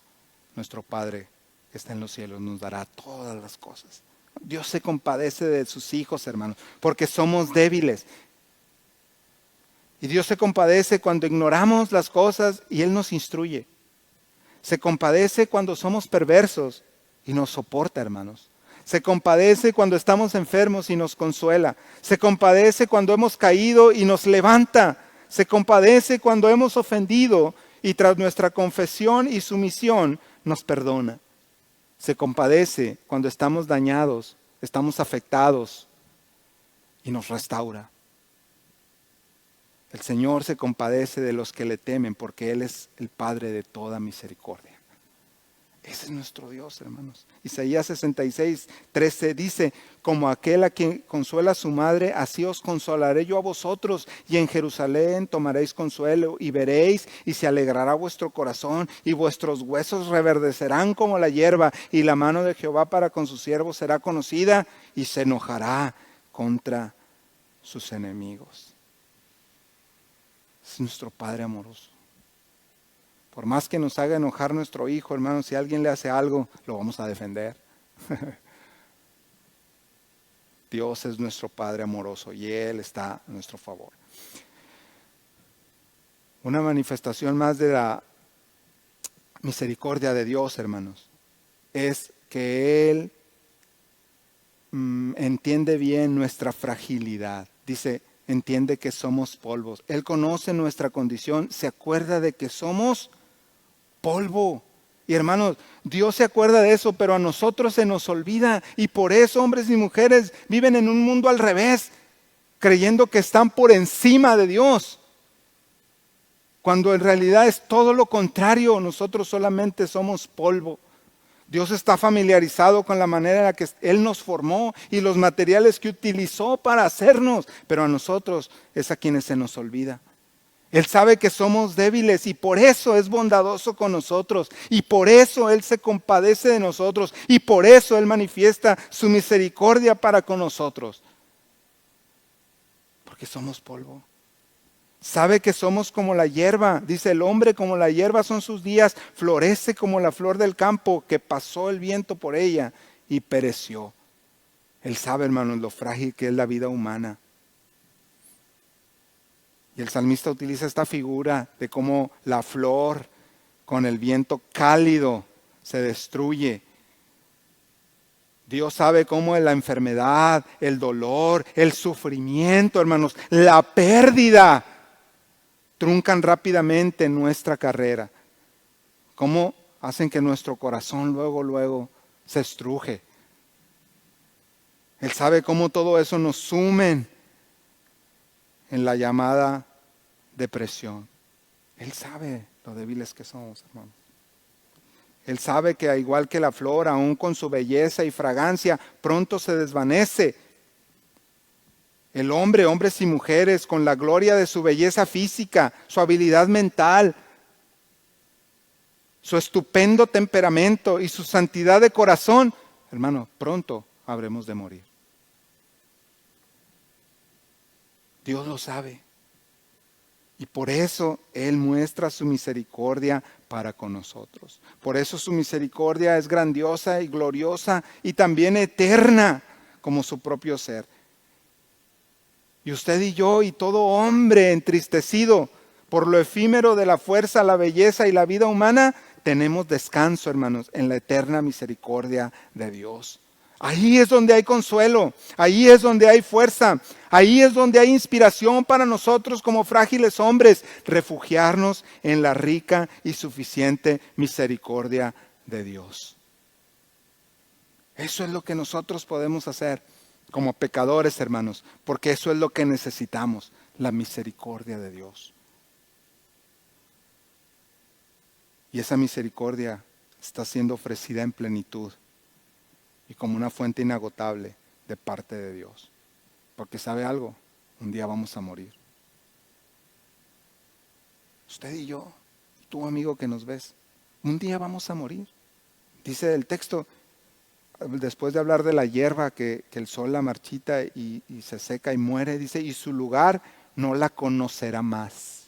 A: nuestro Padre que está en los cielos nos dará todas las cosas? Dios se compadece de sus hijos, hermanos, porque somos débiles. Y Dios se compadece cuando ignoramos las cosas y Él nos instruye. Se compadece cuando somos perversos y nos soporta, hermanos. Se compadece cuando estamos enfermos y nos consuela. Se compadece cuando hemos caído y nos levanta. Se compadece cuando hemos ofendido y tras nuestra confesión y sumisión nos perdona. Se compadece cuando estamos dañados, estamos afectados y nos restaura. El Señor se compadece de los que le temen porque Él es el Padre de toda misericordia. Ese es nuestro Dios, hermanos. Isaías 66:13 dice: como aquel a quien consuela a su madre, así os consolaré yo a vosotros, y en Jerusalén tomaréis consuelo, y veréis, y se alegrará vuestro corazón, y vuestros huesos reverdecerán como la hierba, y la mano de Jehová para con sus siervos será conocida, y se enojará contra sus enemigos. Es nuestro Padre amoroso. Por más que nos haga enojar nuestro hijo, hermano, si alguien le hace algo, lo vamos a defender. Dios es nuestro Padre amoroso y Él está a nuestro favor. Una manifestación más de la misericordia de Dios, hermanos, es que Él entiende bien nuestra fragilidad. Dice, entiende que somos polvos. Él conoce nuestra condición, se acuerda de que somos polvo. Y hermanos, Dios se acuerda de eso, pero a nosotros se nos olvida. Y por eso hombres y mujeres viven en un mundo al revés, creyendo que están por encima de Dios, cuando en realidad es todo lo contrario. Nosotros solamente somos polvo. Dios está familiarizado con la manera en la que Él nos formó y los materiales que utilizó para hacernos, pero a nosotros es a quienes se nos olvida. Él sabe que somos débiles y por eso es bondadoso con nosotros, y por eso Él se compadece de nosotros, y por eso Él manifiesta su misericordia para con nosotros, porque somos polvo. Sabe que somos como la hierba. Dice, el hombre como la hierba son sus días, florece como la flor del campo, que pasó el viento por ella y pereció. Él sabe, hermanos, lo frágil que es la vida humana. Y el salmista utiliza esta figura de cómo la flor con el viento cálido se destruye. Dios sabe cómo la enfermedad, el dolor, el sufrimiento, hermanos, la pérdida truncan rápidamente nuestra carrera. Cómo hacen que nuestro corazón luego se estruje. Él sabe cómo todo eso nos sumen en la llamada depresión. Él sabe lo débiles que somos, hermanos. Él sabe que al igual que la flor, aún con su belleza y fragancia, pronto se desvanece. El hombre, hombres y mujeres, con la gloria de su belleza física, su habilidad mental, su estupendo temperamento y su santidad de corazón, hermano, pronto habremos de morir. Dios lo sabe. Y por eso Él muestra su misericordia para con nosotros. Por eso su misericordia es grandiosa y gloriosa y también eterna como su propio ser. Y usted y yo y todo hombre entristecido por lo efímero de la fuerza, la belleza y la vida humana, tenemos descanso, hermanos, en la eterna misericordia de Dios. Ahí es donde hay consuelo, ahí es donde hay fuerza, ahí es donde hay inspiración para nosotros como frágiles hombres, refugiarnos en la rica y suficiente misericordia de Dios. Eso es lo que nosotros podemos hacer como pecadores, hermanos, porque eso es lo que necesitamos, la misericordia de Dios. Y esa misericordia está siendo ofrecida en plenitud y como una fuente inagotable de parte de Dios. Porque ¿sabe algo? Un día vamos a morir. Usted y yo, tú amigo que nos ves, un día vamos a morir. Dice el texto, después de hablar de la hierba que el sol la marchita y se seca y muere, dice, y su lugar no la conocerá más.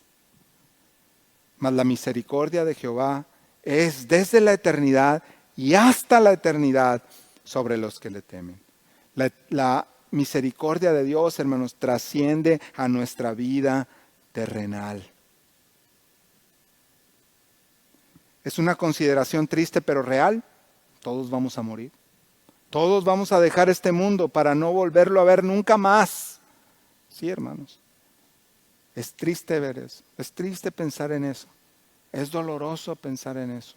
A: Mas la misericordia de Jehová es desde la eternidad y hasta la eternidad sobre los que le temen. La misericordia de Dios, hermanos, trasciende a nuestra vida terrenal. Es una consideración triste pero real. Todos vamos a morir. Todos vamos a dejar este mundo para no volverlo a ver nunca más. Sí, hermanos. Es triste ver eso. Es triste pensar en eso. Es doloroso pensar en eso.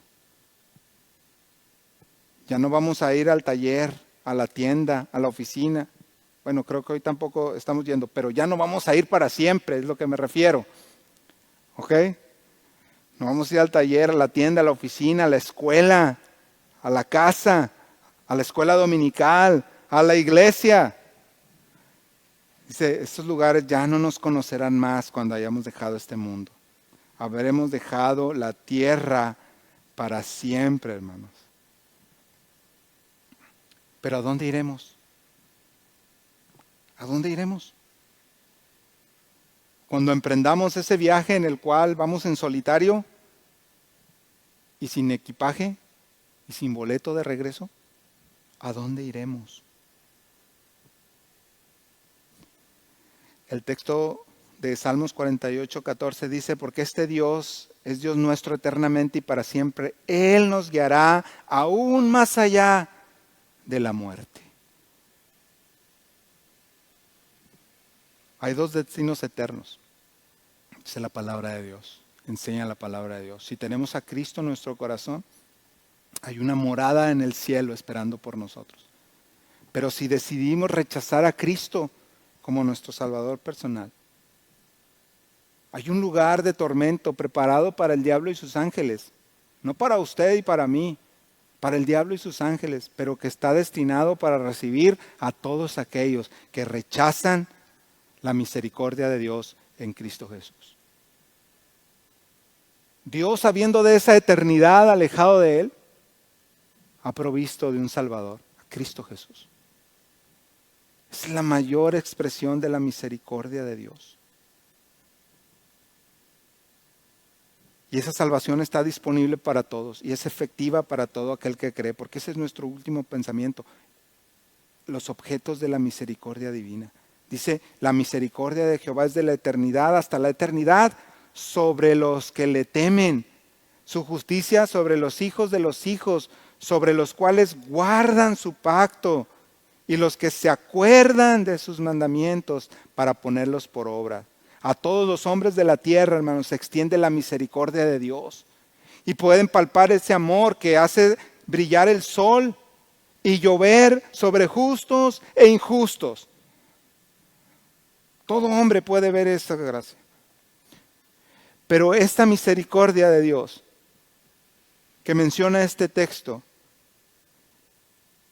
A: Ya no vamos a ir al taller, a la tienda, a la oficina. Bueno, creo que hoy tampoco estamos yendo, pero ya no vamos a ir para siempre, es lo que me refiero. ¿Ok? No vamos a ir al taller, a la tienda, a la oficina, a la escuela. a la casa, a la escuela dominical, a la iglesia. Dice, estos lugares ya no nos conocerán más cuando hayamos dejado este mundo. Habremos dejado la tierra para siempre, hermanos. Pero ¿a dónde iremos? ¿A dónde iremos? Cuando emprendamos ese viaje en el cual vamos en solitario y sin equipaje y sin boleto de regreso, ¿a dónde iremos? El texto de Salmos 48:14 dice, porque este Dios es Dios nuestro eternamente y para siempre. Él nos guiará aún más allá de la muerte. Hay dos destinos eternos, dice la palabra de Dios, enseña la palabra de Dios. Si tenemos a Cristo en nuestro corazón, hay una morada en el cielo esperando por nosotros. Pero si decidimos rechazar a Cristo como nuestro Salvador personal, hay un lugar de tormento preparado para el diablo y sus ángeles, no para usted y para mí, para el diablo y sus ángeles, pero que está destinado para recibir a todos aquellos que rechazan la misericordia de Dios en Cristo Jesús. Dios, sabiendo de esa eternidad alejado de Él, ha provisto de un Salvador, a Cristo Jesús. Es la mayor expresión de la misericordia de Dios. Y esa salvación está disponible para todos y es efectiva para todo aquel que cree, porque ese es nuestro último pensamiento, los objetos de la misericordia divina. Dice, la misericordia de Jehová es de la eternidad hasta la eternidad sobre los que le temen, su justicia sobre los hijos de los hijos, sobre los cuales guardan su pacto y los que se acuerdan de sus mandamientos para ponerlos por obra. A todos los hombres de la tierra, hermanos, se extiende la misericordia de Dios. Y pueden palpar ese amor que hace brillar el sol y llover sobre justos e injustos. Todo hombre puede ver esta gracia. Pero esta misericordia de Dios que menciona este texto,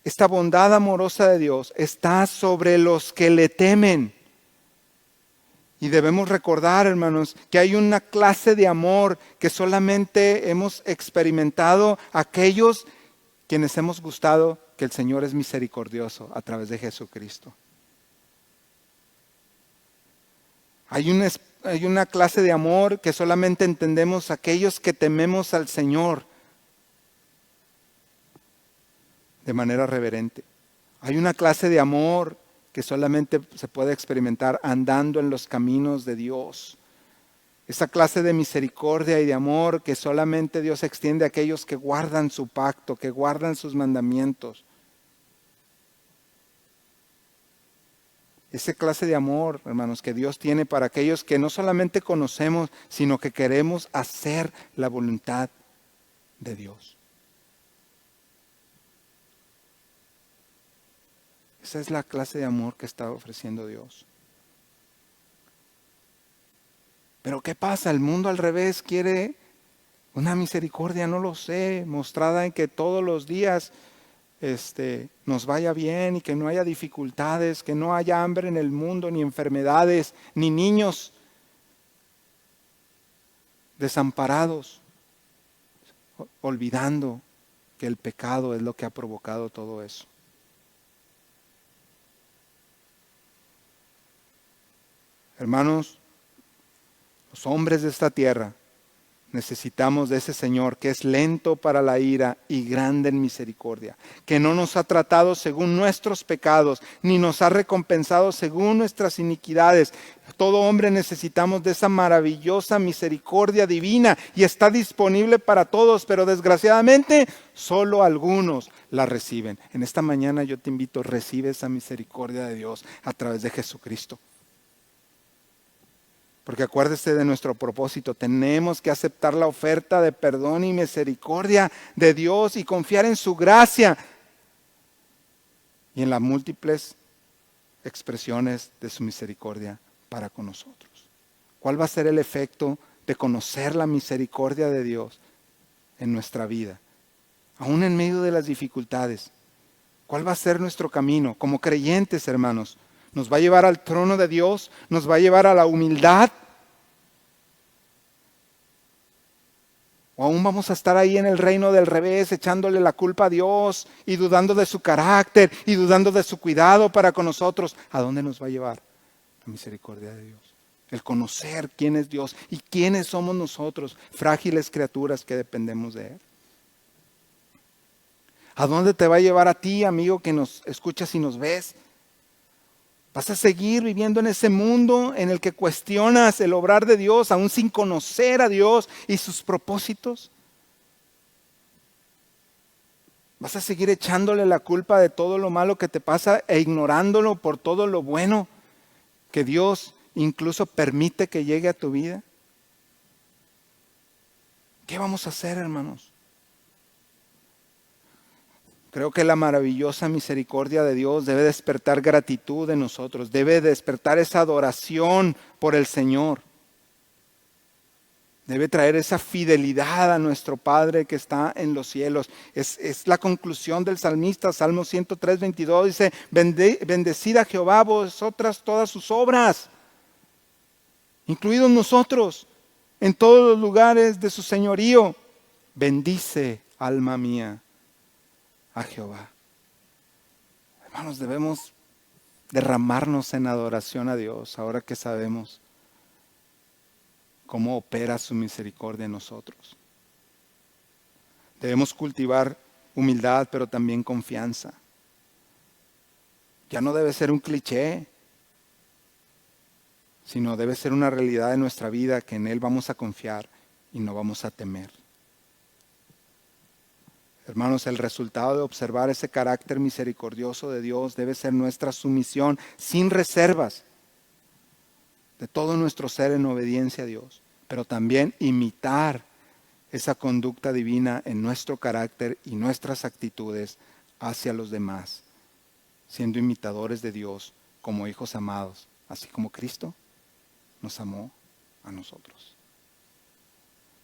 A: esta bondad amorosa de Dios está sobre los que le temen. Y debemos recordar, hermanos, que hay una clase de amor que solamente hemos experimentado aquellos quienes hemos gustado que el Señor es misericordioso a través de Jesucristo. Hay una clase de amor que solamente entendemos aquellos que tememos al Señor de manera reverente. Hay una clase de amor que solamente se puede experimentar andando en los caminos de Dios. Esa clase de misericordia y de amor que solamente Dios extiende a aquellos que guardan su pacto, que guardan sus mandamientos. Esa clase de amor, hermanos, que Dios tiene para aquellos que no solamente conocemos, sino que queremos hacer la voluntad de Dios. Esa es la clase de amor que está ofreciendo Dios. Pero ¿qué pasa? El mundo al revés quiere una misericordia, no lo sé, mostrada en que todos los días nos vaya bien y que no haya dificultades, que no haya hambre en el mundo, ni enfermedades, ni niños desamparados, olvidando que el pecado es lo que ha provocado todo eso. Hermanos, los hombres de esta tierra necesitamos de ese Señor que es lento para la ira y grande en misericordia, que no nos ha tratado según nuestros pecados, ni nos ha recompensado según nuestras iniquidades. Todo hombre necesitamos de esa maravillosa misericordia divina y está disponible para todos, pero desgraciadamente solo algunos la reciben. En esta mañana yo te invito, recibe esa misericordia de Dios a través de Jesucristo. Porque acuérdese de nuestro propósito, tenemos que aceptar la oferta de perdón y misericordia de Dios y confiar en su gracia y en las múltiples expresiones de su misericordia para con nosotros. ¿Cuál va a ser el efecto de conocer la misericordia de Dios en nuestra vida? aún en medio de las dificultades. ¿Cuál va a ser nuestro camino? Como creyentes, hermanos, ¿nos va a llevar al trono de Dios? ¿Nos va a llevar a la humildad? ¿O aún vamos a estar ahí en el reino del revés, echándole la culpa a Dios y dudando de su carácter y dudando de su cuidado para con nosotros? ¿A dónde nos va a llevar la misericordia de Dios? El conocer quién es Dios y quiénes somos nosotros, frágiles criaturas que dependemos de Él. ¿A dónde te va a llevar a ti, amigo, que nos escuchas y nos ves? ¿Vas a seguir viviendo en ese mundo en el que cuestionas el obrar de Dios, aún sin conocer a Dios y sus propósitos? ¿Vas a seguir echándole la culpa de todo lo malo que te pasa e ignorándolo por todo lo bueno que Dios incluso permite que llegue a tu vida? ¿Qué vamos a hacer, hermanos? Creo que la maravillosa misericordia de Dios debe despertar gratitud en nosotros, debe despertar esa adoración por el Señor. Debe traer esa fidelidad a nuestro Padre que está en los cielos. Es la conclusión del salmista, Salmo 103, 22, dice, bendecid a Jehová vosotras todas sus obras, incluidos nosotros, en todos los lugares de su señorío. Bendice, alma mía, a Jehová. Hermanos, debemos derramarnos en adoración a Dios ahora que sabemos cómo opera su misericordia en nosotros. Debemos cultivar humildad, pero también confianza. Ya no debe ser un cliché, sino debe ser una realidad de nuestra vida que en Él vamos a confiar y no vamos a temer. Hermanos, el resultado de observar ese carácter misericordioso de Dios debe ser nuestra sumisión sin reservas de todo nuestro ser en obediencia a Dios, pero también imitar esa conducta divina en nuestro carácter y nuestras actitudes hacia los demás, siendo imitadores de Dios como hijos amados, así como Cristo nos amó a nosotros.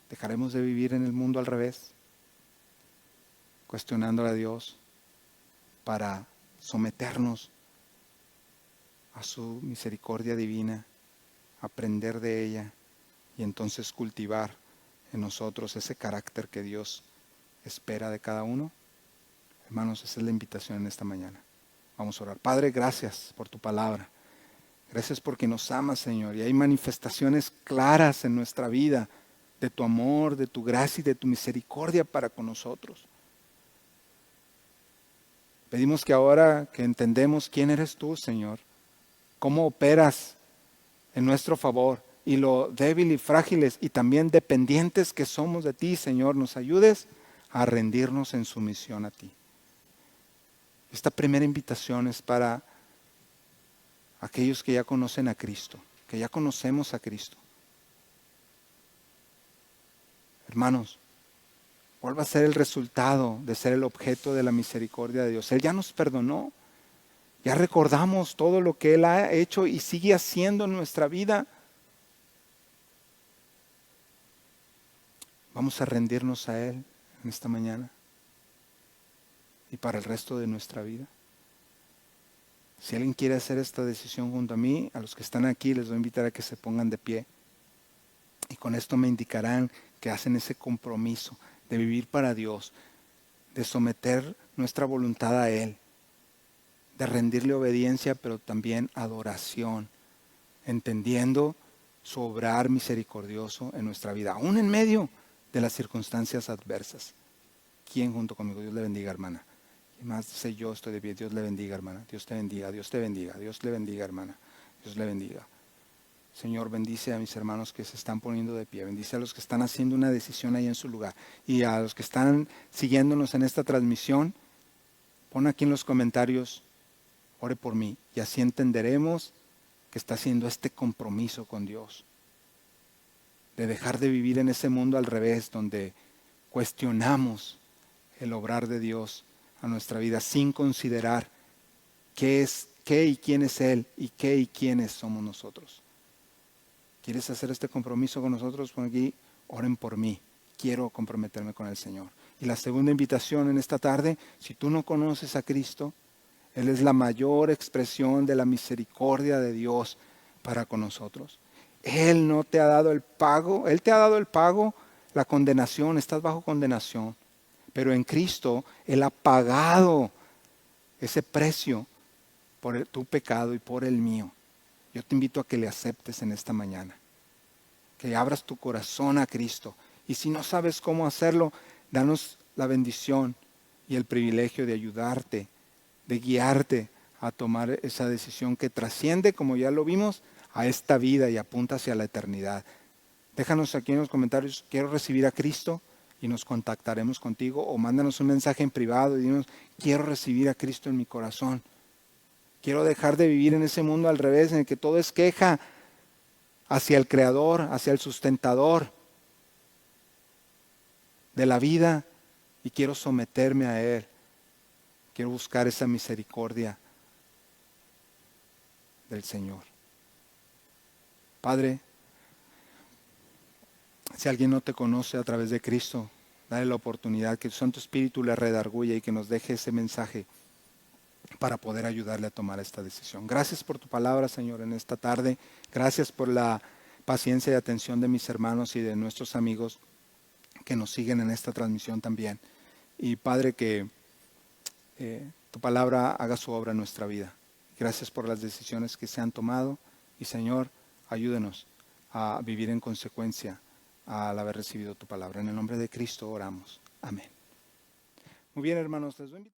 A: ¿Dejaremos de vivir en el mundo al revés, cuestionándole a Dios para someternos a su misericordia divina, aprender de ella y entonces cultivar en nosotros ese carácter que Dios espera de cada uno? Hermanos, esa es la invitación en esta mañana. Vamos a orar. Padre, gracias por tu palabra. Gracias porque nos amas, Señor, y hay manifestaciones claras en nuestra vida de tu amor, de tu gracia y de tu misericordia para con nosotros. Pedimos que ahora que entendemos quién eres tú, Señor, cómo operas en nuestro favor y lo débil y frágiles y también dependientes que somos de ti, Señor, nos ayudes a rendirnos en sumisión a ti. Esta primera invitación es para aquellos que ya conocen a Cristo, que ya conocemos a Cristo. Hermanos, ¿cuál va a ser el resultado de ser el objeto de la misericordia de Dios? Él ya nos perdonó, ya recordamos todo lo que Él ha hecho y sigue haciendo en nuestra vida. Vamos a rendirnos a Él en esta mañana y para el resto de nuestra vida. Si alguien quiere hacer esta decisión junto a mí, a los que están aquí les voy a invitar a que se pongan de pie. Y con esto me indicarán que hacen ese compromiso de vivir para Dios, de someter nuestra voluntad a Él, de rendirle obediencia, pero también adoración, entendiendo su obrar misericordioso en nuestra vida, aún en medio de las circunstancias adversas. ¿Quién junto conmigo? Dios le bendiga, hermana. Y más dice, yo estoy de pie. Dios le bendiga, hermana. Dios te bendiga, Dios te bendiga, Dios le bendiga, hermana. Dios le bendiga. Señor, bendice a mis hermanos que se están poniendo de pie. Bendice a los que están haciendo una decisión ahí en su lugar. Y a los que están siguiéndonos en esta transmisión, pon aquí en los comentarios, ore por mí. Y así entenderemos que está haciendo este compromiso con Dios. De dejar de vivir en ese mundo al revés, donde cuestionamos el obrar de Dios a nuestra vida sin considerar qué y quién es Él y qué y quiénes somos nosotros. ¿Quieres hacer este compromiso con nosotros? Pon aquí, oren por mí. Quiero comprometerme con el Señor. Y la segunda invitación en esta tarde, si tú no conoces a Cristo, Él es la mayor expresión de la misericordia de Dios para con nosotros. Él no te ha dado el pago, Él te ha dado el pago, la condenación, estás bajo condenación. Pero en Cristo Él ha pagado ese precio por tu pecado y por el mío. Yo te invito a que le aceptes en esta mañana, que abras tu corazón a Cristo. Y si no sabes cómo hacerlo, danos la bendición y el privilegio de ayudarte, de guiarte a tomar esa decisión que trasciende, como ya lo vimos, a esta vida y apunta hacia la eternidad. Déjanos aquí en los comentarios, quiero recibir a Cristo, y nos contactaremos contigo, o mándanos un mensaje en privado y dinos, quiero recibir a Cristo en mi corazón. Quiero dejar de vivir en ese mundo al revés, en el que todo es queja hacia el Creador, hacia el sustentador de la vida, y quiero someterme a Él. Quiero buscar esa misericordia del Señor. Padre, si alguien no te conoce a través de Cristo, dale la oportunidad que tu Santo Espíritu le redarguya y que nos deje ese mensaje para poder ayudarle a tomar esta decisión. Gracias por tu palabra, Señor, en esta tarde. Gracias por la paciencia y atención de mis hermanos y de nuestros amigos que nos siguen en esta transmisión también. Y Padre, que tu palabra haga su obra en nuestra vida. Gracias por las decisiones que se han tomado. Y Señor, ayúdenos a vivir en consecuencia al haber recibido tu palabra. En el nombre de Cristo oramos. Amén. Muy bien, hermanos, les doy